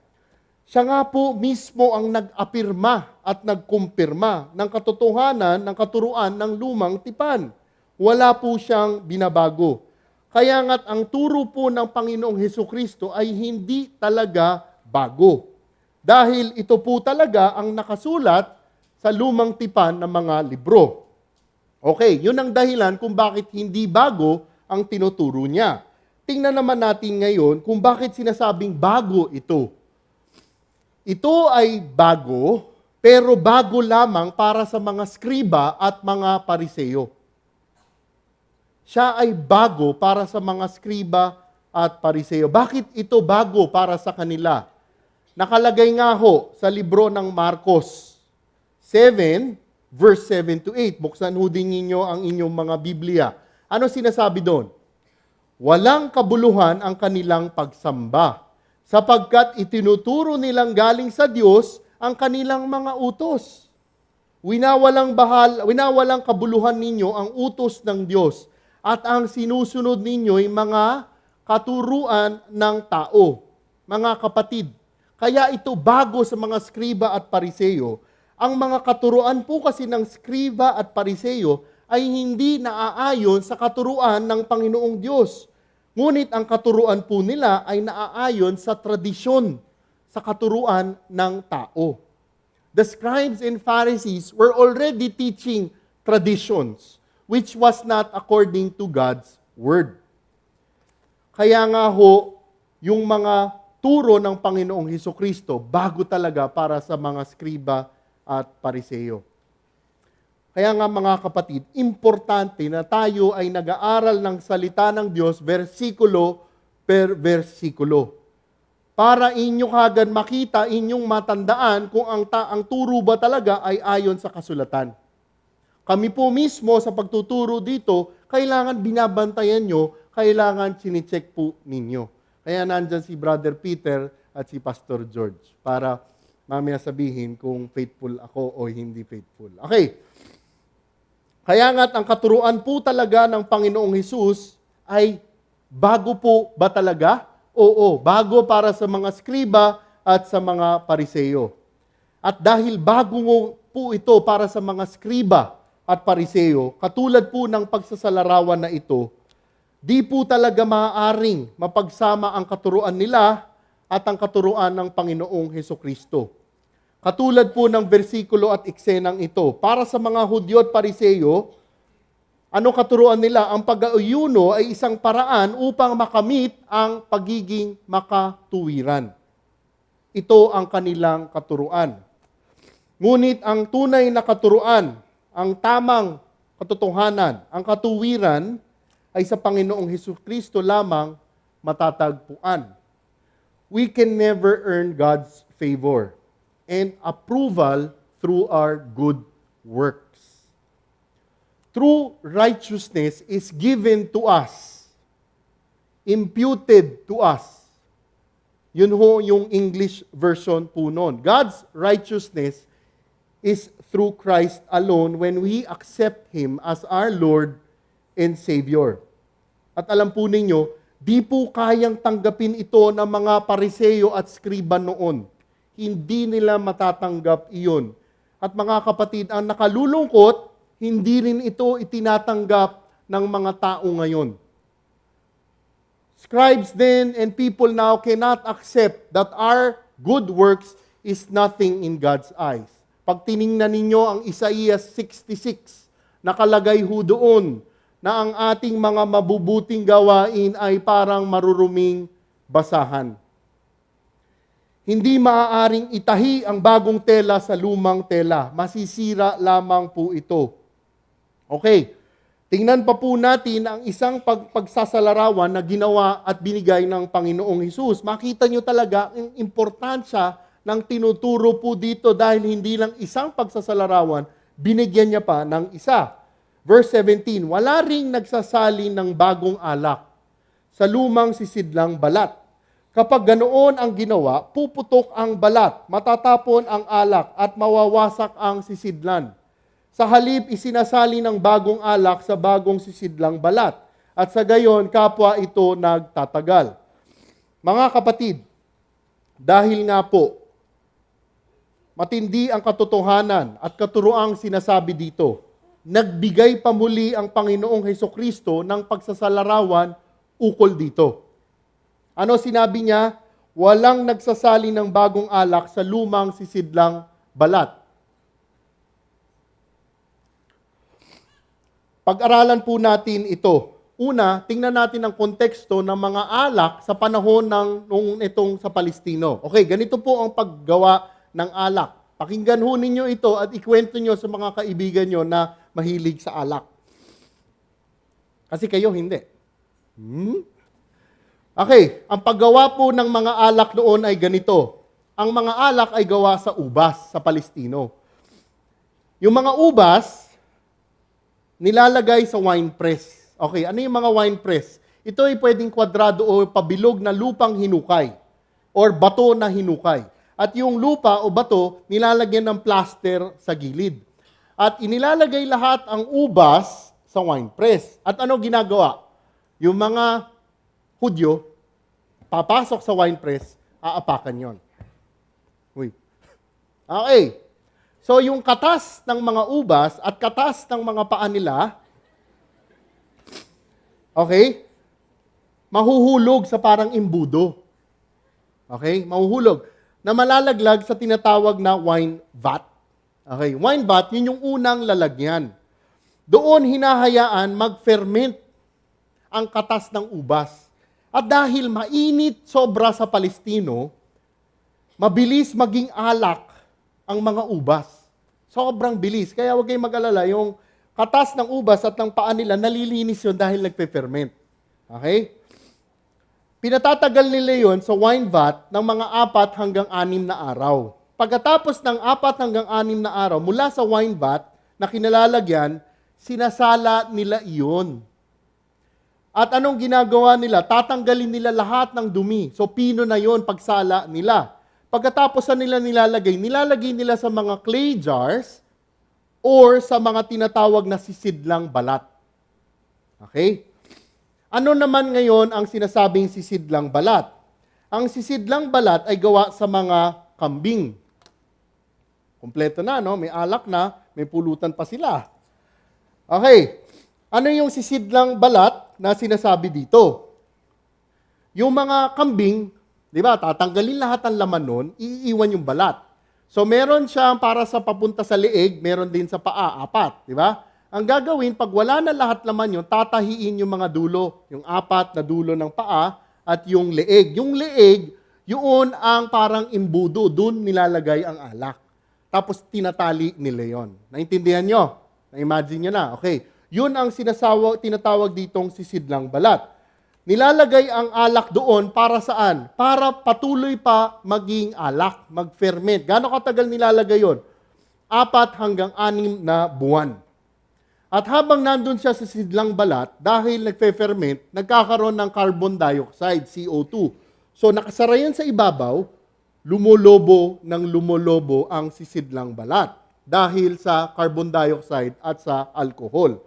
Siya nga po mismo ang nag-apirma at nagkumpirma ng katotohanan ng katuruan ng lumang tipan. Wala po siyang binabago. Kaya nga't ang turo po ng Panginoong Hesukristo ay hindi talaga bago. Dahil ito po talaga ang nakasulat sa lumang tipan ng mga libro. Okay, yun ang dahilan kung bakit hindi bago ang tinuturo niya. Tingnan naman natin ngayon kung bakit sinasabing bago ito. Ito ay bago, pero bago lamang para sa mga skriba at mga pariseyo. Siya ay bago para sa mga skriba at pariseyo. Bakit ito bago para sa kanila? Nakalagay nga ho sa libro ng Marcos 7, verse 7 to 8. Buksan ho din ninyo ang inyong mga Biblia. Ano sinasabi doon? Walang kabuluhan ang kanilang pagsamba, sapagkat itinuturo nilang galing sa Diyos ang kanilang mga utos. Winawalang kabuluhan ninyo ang utos ng Diyos, at ang sinusunod ninyo ay mga katuruan ng tao. Mga kapatid, kaya ito bago sa mga skriba at pariseyo. Ang mga katuruan po kasi ng skriba at pariseyo ay hindi naaayon sa katuruan ng Panginoong Diyos. Ngunit ang katuruan po nila ay naaayon sa tradisyon, sa katuruan ng tao. The scribes and Pharisees were already teaching traditions, which was not according to God's word. Kaya nga ho, yung mga turo ng Panginoong Hesukristo, bago talaga para sa mga skriba at pariseyo. Kaya nga mga kapatid, importante na tayo ay nag-aaral ng salita ng Diyos versikulo per versikulo. Para inyo kagad makita, inyong matandaan kung ang turo ba talaga ay ayon sa kasulatan. Kami po mismo sa pagtuturo dito, kailangan binabantayan nyo, kailangan sinicheck po ninyo. Kaya nandyan si Brother Peter at si Pastor George para mamaya sabihin kung faithful ako o hindi faithful. Okay. Kaya nga't ang katuruan po talaga ng Panginoong Hesus ay bago po ba talaga? Oo, bago para sa mga skriba at sa mga pariseyo. At dahil bago po ito para sa mga skriba at pariseyo, katulad po ng pagsasalarawan na ito, di po talaga maaaring mapagsama ang katuruan nila at ang katuruan ng Panginoong Hesukristo. Katulad po ng versikulo at eksenang ito, para sa mga Hudyo at Pariseyo, ano katuruan nila? Ang pag-aayuno ay isang paraan upang makamit ang pagiging makatuwiran. Ito ang kanilang katuruan. Ngunit ang tunay na katuruan, ang tamang katotohanan, ang katuwiran, ay sa Panginoong Hesukristo lamang matatagpuan. We can never earn God's favor and approval through our good works. True righteousness is given to us, imputed to us. Yun ho yung English version po nun. God's righteousness is through Christ alone when we accept Him as our Lord and Savior. At alam po ninyo, di po kayang tanggapin ito ng mga pariseyo at skriba noon. Hindi nila matatanggap iyon. At mga kapatid, ang nakalulungkot, hindi rin ito itinatanggap ng mga tao ngayon. Scribes then and people now cannot accept that our good works is nothing in God's eyes. Pag tiningnan ninyo ang Isaiah 66, nakalagay ho doon na ang ating mga mabubuting gawain ay parang maruruming basahan. Hindi maaaring itahi ang bagong tela sa lumang tela. Masisira lamang po ito. Okay, tingnan pa po natin ang isang pagsasalarawan na ginawa at binigay ng Panginoong Hesus. Makita nyo talaga ang importansya ng tinuturo po dito dahil hindi lang isang pagsasalarawan, binigyan niya pa ng isa. Verse 17, wala ring nagsasali ng bagong alak sa lumang sisidlang balat. Kapag ganoon ang ginawa, puputok ang balat, matatapon ang alak, at mawawasak ang sisidlan. Sa halip, isinasali ng bagong alak sa bagong sisidlang balat, at sa gayon, kapwa ito nagtatagal. Mga kapatid, dahil nga po, matindi ang katotohanan at katuroang sinasabi dito, nagbigay pa muli ang Panginoong Hesukristo ng pagsasalarawan ukol dito. Ano sinabi niya? Walang nagsasali ng bagong alak sa lumang sisidlang balat. Pag-aralan po natin ito. Una, tingnan natin ang konteksto ng mga alak sa panahon nung itong sa Palestino. Okay, ganito po ang paggawa ng alak. Pakinggan ho ninyo ito at ikwento nyo sa mga kaibigan nyo na mahilig sa alak. Kasi kayo hindi. Okay, ang paggawa po ng mga alak noon ay ganito. Ang mga alak ay gawa sa ubas sa Palestino. Yung mga ubas, nilalagay sa wine press. Okay, ano yung mga wine press? Ito ay pwedeng kwadrado o pabilog na lupang hinukay or bato na hinukay. At yung lupa o bato, nilalagyan ng plaster sa gilid. At inilalagay lahat ang ubas sa wine press. At ano ginagawa? Yung mga Hudyo, papasok sa wine press, aapakan yon. Uy. Okay. So yung katas ng mga ubas at katas ng mga paa nila, okay, mahuhulog sa parang imbudo. Okay, mahuhulog. Na malalaglag sa tinatawag na wine vat. Okay, wine vat, yun yung unang lalagyan. Doon hinahayaan mag-ferment ang katas ng ubas. At dahil mainit sobra sa Palestino, mabilis maging alak ang mga ubas. Sobrang bilis. Kaya huwag kayong mag-alala, yung katas ng ubas at ng paa nila, nalilinis yun dahil nagpe-ferment. Okay? Pinatatagal nila yun sa wine vat ng mga 4 hanggang 6 na araw. Pagkatapos ng 4 hanggang 6 na araw, mula sa wine vat na kinalalagyan, sinasala nila iyon. At anong ginagawa nila? Tatanggalin nila lahat ng dumi. So pino na yon pagsala nila. Pagkatapos na nila nilalagay nila sa mga clay jars or sa mga tinatawag na sisidlang balat. Okay? Ano naman ngayon ang sinasabing sisidlang balat? Ang sisidlang balat ay gawa sa mga kambing. Kompleto na, no? May alak na, may pulutan pa sila. Okay. Ano yung sisidlang balat na sinasabi dito? Yung mga kambing, di ba, tatanggalin lahat ng laman nun, iiwan yung balat. So meron siyang para sa papunta sa leeg, meron din sa paa, 4, di ba? Ang gagawin, pag wala na lahat laman yun, tatahiin yung mga dulo, yung 4 na dulo ng paa at yung leeg. Yung leeg, yun ang parang imbudo, dun nilalagay ang alak. Tapos tinatali nila yun. Naintindihan nyo? Na-imagine nyo na? Okay. Yun ang tinatawag ditong sisidlang balat. Nilalagay ang alak doon para saan? Para patuloy pa maging alak, mag-ferment. Gaano katagal nilalagay yun? 4 hanggang 6 na buwan. At habang nandun siya sa sisidlang balat, dahil nagfe-ferment, nagkakaroon ng carbon dioxide, CO2. So nakasara yan sa ibabaw, lumolobo ang sisidlang balat dahil sa carbon dioxide at sa alcohol.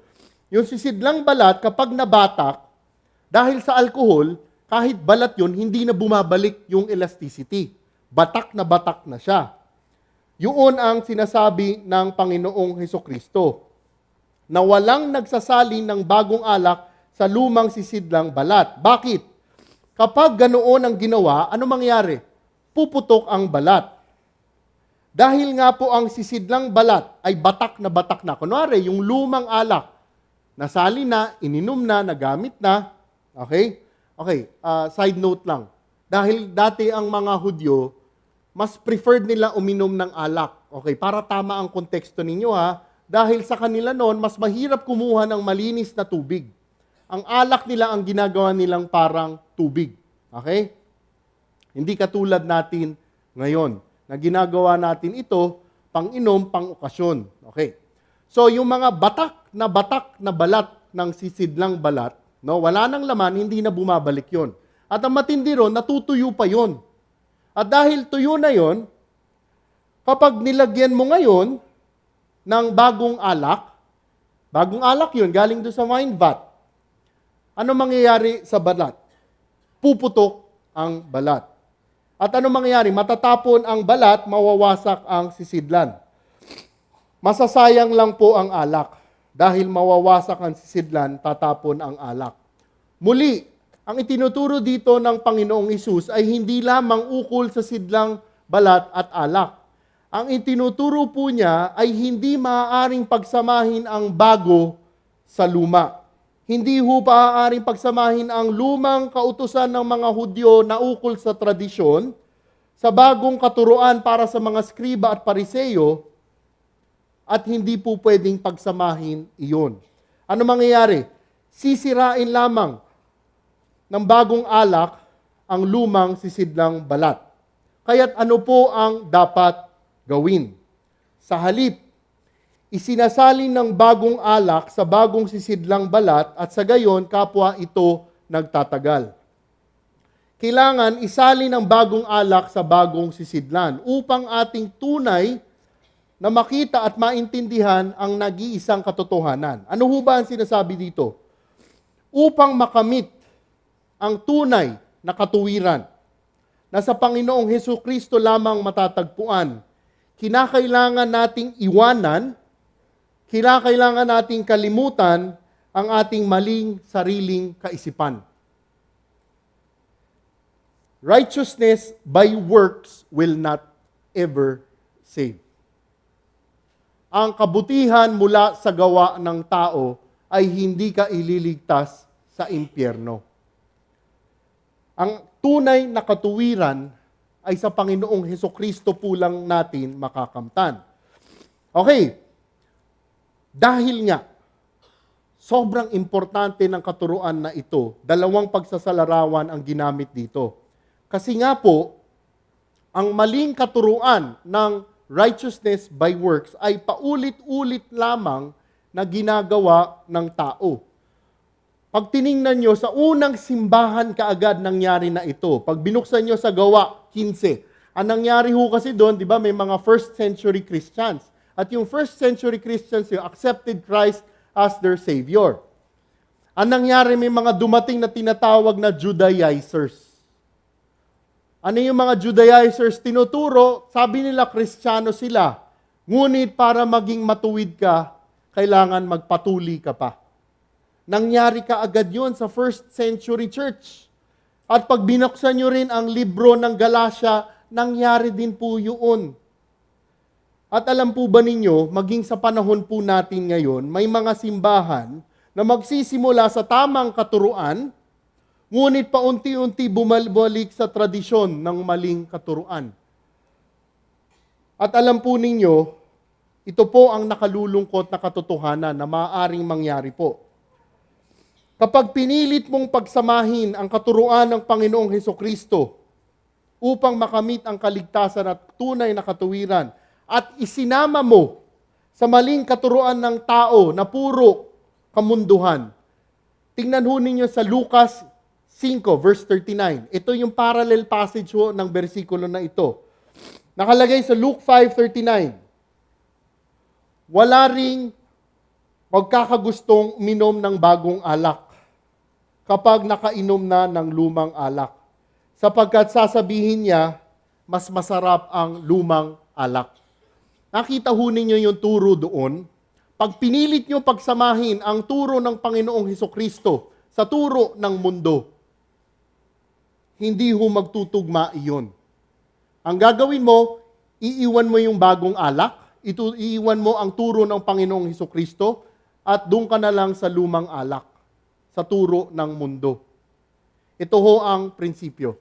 Yung sisidlang balat, kapag nabatak, dahil sa alcohol, kahit balat yun, hindi na bumabalik yung elasticity. Batak na siya. Yun ang sinasabi ng Panginoong Hesukristo, na walang nagsasalin ng bagong alak sa lumang sisidlang balat. Bakit? Kapag ganoon ang ginawa, ano mangyari? Puputok ang balat. Dahil nga po ang sisidlang balat ay batak na. Kunwari, yung lumang alak, nasali na, ininom na, nagamit na. Okay? Okay, side note lang. Dahil dati ang mga Hudyo, mas preferred nila uminom ng alak. Okay, para tama ang konteksto ninyo ha. Dahil sa kanila noon, mas mahirap kumuha ng malinis na tubig. Ang alak nila ang ginagawa nilang parang tubig. Okay? Hindi katulad natin ngayon, na ginagawa natin ito pang-inom, pang-okasyon. Okay. So, yung mga batak na balat ng sisidlang balat, no, wala nang laman, hindi na bumabalik yon. At ang matindi ron, natutuyo pa yon. At dahil tuyo na yon, kapag nilagyan mo ngayon ng bagong alak yun, galing doon sa wine vat, ano mangyayari sa balat? Puputok ang balat. At ano mangyayari? Matatapon ang balat, mawawasak ang sisidlan. Masasayang lang po ang alak. Dahil mawawasak ang sisidlan, tatapon ang alak. Muli, ang itinuturo dito ng Panginoong Hesus ay hindi lamang ukol sa sidlang balat at alak. Ang itinuturo po niya ay hindi maaaring pagsamahin ang bago sa luma. Hindi ho maaaring pagsamahin ang lumang kautusan ng mga Hudyo na ukol sa tradisyon sa bagong katuruan para sa mga skriba at pariseyo, at hindi po pwedeng pagsamahin iyon. Ano mangyayari? Sisirain lamang ng bagong alak ang lumang sisidlang balat. Kaya't ano po ang dapat gawin? Sa halip, isinasalin ng bagong alak sa bagong sisidlang balat at sa gayon kapwa ito nagtatagal. Kailangan isalin ang bagong alak sa bagong sisidlan upang ating tunay na makita at maintindihan ang nag-iisang katotohanan. Ano ho ba ang sinasabi dito? Upang makamit ang tunay na katuwiran na sa Panginoong Hesukristo lamang matatagpuan, kinakailangan nating iwanan, kinakailangan nating kalimutan ang ating maling sariling kaisipan. Righteousness by works will not ever save. Ang kabutihan mula sa gawa ng tao ay hindi ka ililigtas sa impyerno. Ang tunay na katuwiran ay sa Panginoong Hesukristo po lang natin makakamtan. Okay, dahil nga, sobrang importante ng katuruan na ito, dalawang pagsasalarawan ang ginamit dito. Kasi nga po, ang maling katuruan ng righteousness by works ay paulit-ulit lamang na ginagawa ng tao. Pag tiningnan nyo, sa unang simbahan kaagad nangyari na ito. Pag binuksan nyo sa Gawa 15, ang nangyari ho kasi doon, di ba, may mga first century Christians. At yung first century Christians, yung accepted Christ as their Savior. Ang nangyari, may mga dumating na tinatawag na Judaizers. Ano yung mga Judaizers? Tinuturo, sabi nila Kristiyano sila. Ngunit para maging matuwid ka, kailangan magpatuli ka pa. Nangyari ka agad yun sa first century church. At pag binuksan nyo rin ang libro ng Galatia, nangyari din po yun. At alam po ba ninyo, maging sa panahon po natin ngayon, may mga simbahan na magsisimula sa tamang katuruan, ngunit paunti-unti bumalik sa tradisyon ng maling katuruan. At alam po ninyo, ito po ang nakalulungkot na katotohanan na maaaring mangyari po. Kapag pinilit mong pagsamahin ang katuruan ng Panginoong Hesukristo upang makamit ang kaligtasan at tunay na katuwiran at isinama mo sa maling katuruan ng tao na puro kamunduhan. Tingnan ho ninyo sa Lucas 5, verse 39. Ito yung parallel passage ho ng bersikulo na ito. Nakalagay sa Luke 5:39. Wala ring magkakagustong uminom ng bagong alak kapag nakainom na ng lumang alak, sapagkat sasabihin niya, mas masarap ang lumang alak. Nakita ho ninyo yung turo doon. Pag pinilit nyo pagsamahin ang turo ng Panginoong Hesukristo sa turo ng mundo, hindi ho magtutugma iyon. Ang gagawin mo, iiwan mo yung bagong alak, iiwan mo ang turo ng Panginoong Hesukristo, at doon ka na lang sa lumang alak, sa turo ng mundo. Ito ho ang prinsipyo.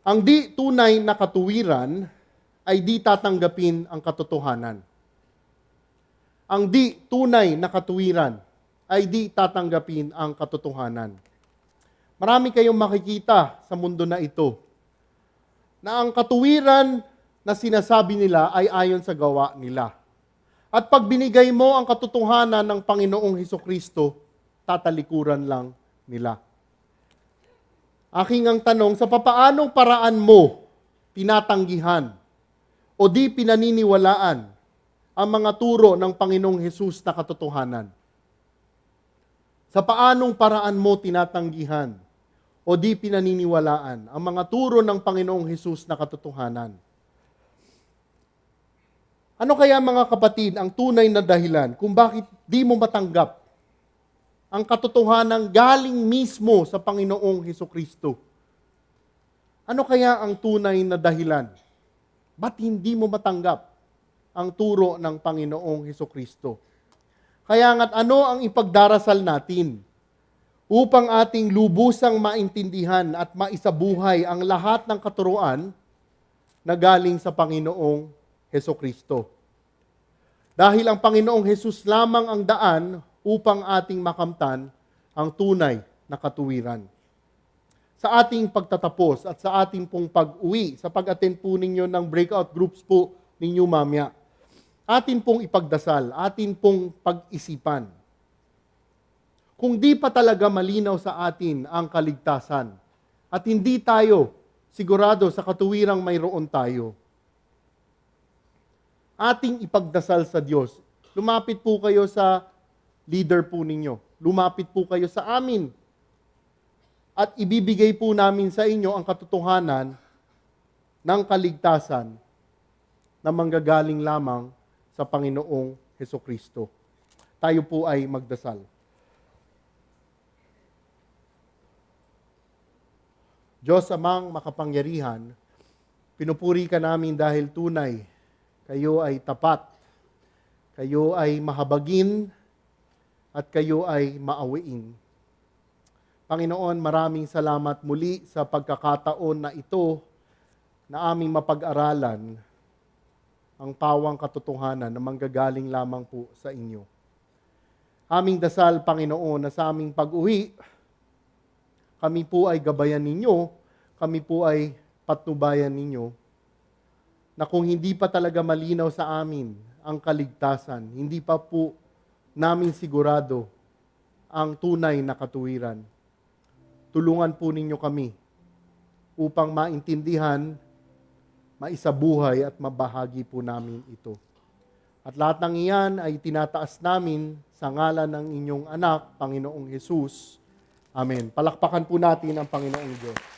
Ang di tunay na katuwiran ay di tatanggapin ang katotohanan. Ang di tunay na katuwiran ay di tatanggapin ang katotohanan. Marami kayong makikita sa mundo na ito na ang katuwiran na sinasabi nila ay ayon sa gawa nila. At pag binigay mo ang katotohanan ng Panginoong Hesukristo, tatalikuran lang nila. Aking ang tanong, sa papaanong paraan mo tinatanggihan o di pinaniniwalaan ang mga turo ng Panginoong Hesus na katotohanan? Sa paanong paraan mo tinatanggihan o di pinaniniwalaan ang mga turo ng Panginoong Hesus na katotohanan? Ano kaya mga kapatid ang tunay na dahilan kung bakit di mo matanggap ang katotohanan galing mismo sa Panginoong Hesukristo? Ano kaya ang tunay na dahilan? Ba't hindi mo matanggap ang turo ng Panginoong Hesukristo? Kaya nga't ano ang ipagdarasal natin upang ating lubusang maintindihan at maisabuhay ang lahat ng katuruan na galing sa Panginoong Hesukristo? Dahil ang Panginoong Hesus lamang ang daan upang ating makamtan ang tunay na katuwiran. Sa ating pagtatapos at sa ating pong pag-uwi, sa pag-attend po ninyo ng breakout groups po ninyo mamaya, atin pong ipagdasal, atin pong pag-isipan. Kung di pa talaga malinaw sa atin ang kaligtasan at hindi tayo sigurado sa katuwirang mayroon tayo, ating ipagdasal sa Diyos. Lumapit po kayo sa leader po ninyo. Lumapit po kayo sa amin. At ibibigay po namin sa inyo ang katotohanan ng kaligtasan na manggagaling lamang sa Panginoong Hesukristo. Tayo po ay magdasal. Diyos amang makapangyarihan, pinupuri ka namin dahil tunay, kayo ay tapat, kayo ay mahabagin, at kayo ay maawiin. Panginoon, maraming salamat muli sa pagkakataon na ito na aming mapag-aralan ang pawang katotohanan na manggagaling lamang po sa inyo. Aming dasal, Panginoon, na sa aming pag-uwi, kami po ay gabayan ninyo, kami po ay patnubayan ninyo, na kung hindi pa talaga malinaw sa amin ang kaligtasan, hindi pa po namin sigurado ang tunay na katuwiran. Tulungan po ninyo kami upang maintindihan, maisabuhay at mabahagi po namin ito. At lahat ng iyan ay tinataas namin sa ngalan ng inyong anak, Panginoong Hesus. Amen. Palakpakan po natin ang Panginoong Diyos.